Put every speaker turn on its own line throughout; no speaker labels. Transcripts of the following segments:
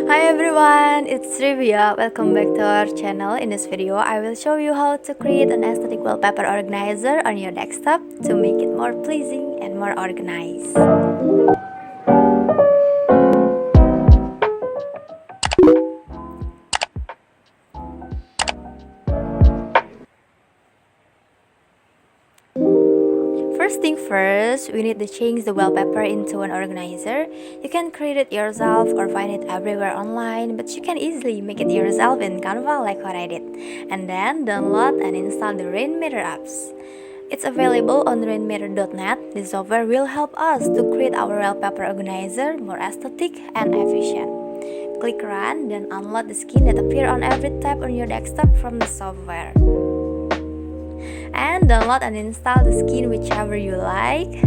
Hi everyone, it's Trivi. Welcome back to our channel. In this video, I will show you how to create an aesthetic wallpaper organizer on your desktop to make it more pleasing and more organized. First thing first, we need to change the wallpaper into an organizer. You can create it yourself or find it everywhere online, but you can easily make it yourself in Canva like what I did. And then download and install the Rainmeter apps. It's available on rainmeter.net. This software will help us to create our wallpaper organizer more aesthetic and efficient. Click Run, then unload the skin that appear on every tab on your desktop from the software. And download and install the skin whichever you like.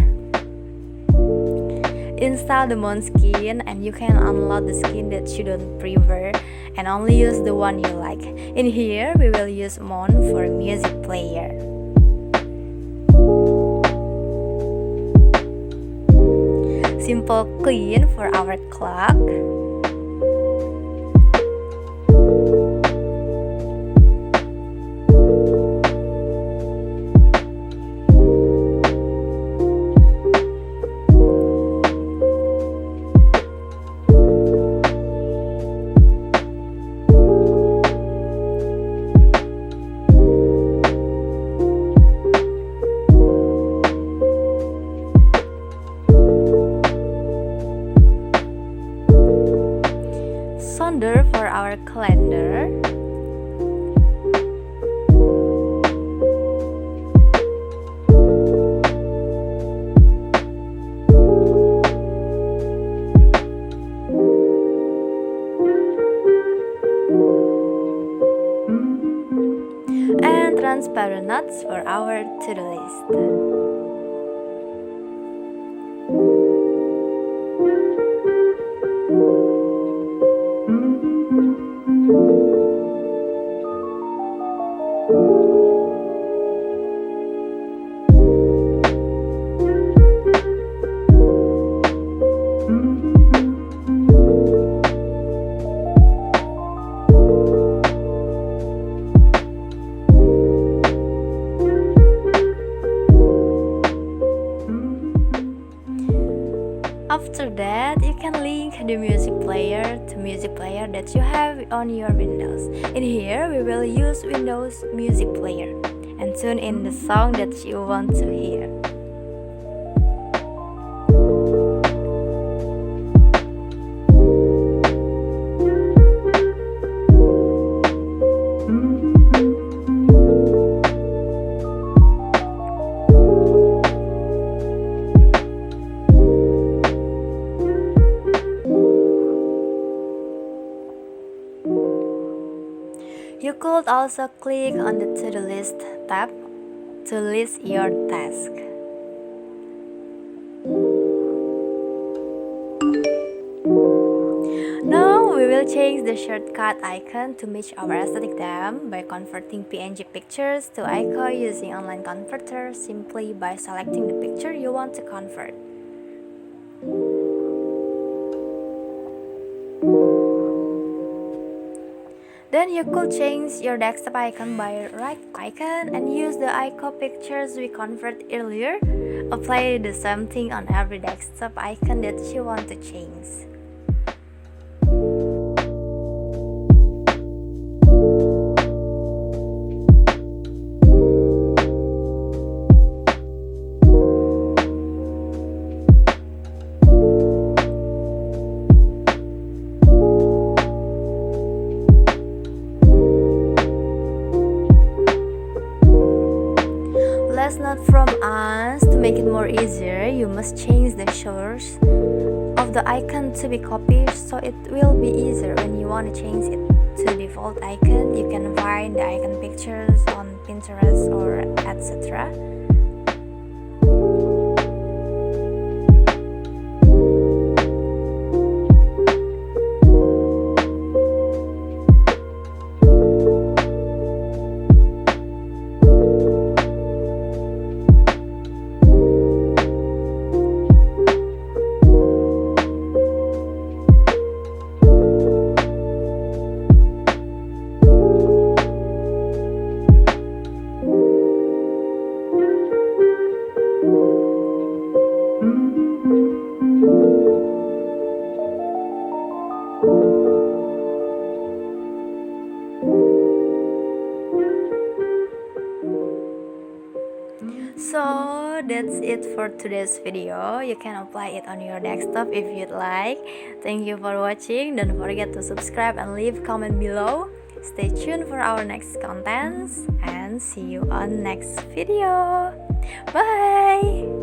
Install the mount skin and you can unload the skin that you don't prefer and only use the one you like. In here we will use mount for music player. Simple clean for our clock. Solder for our calendar. And transparent notes for our to-do list. After that, you can link the music player to music player that you have on your Windows. In here, we will use Windows Music Player and tune in the song that you want to hear. You could also click on the to-do list tab to list your task. Now we will change the shortcut icon to match our aesthetic theme by converting PNG pictures to icon using online converter simply by selecting the picture you want to convert. Then you could change your desktop icon by right icon and use the icon pictures we converted earlier. Apply the same thing on every desktop icon that you want to change. Last note from us, to make it more easier, you must change the source of the icon to be copied so it will be easier when you want to change it to default icon. You can find the icon pictures on Pinterest or etc. that's it for today's video. You can apply it on your desktop if you'd like. Thank you for watching. Don't forget to subscribe and leave comment below. Stay tuned for our next contents and see you on next video. Bye!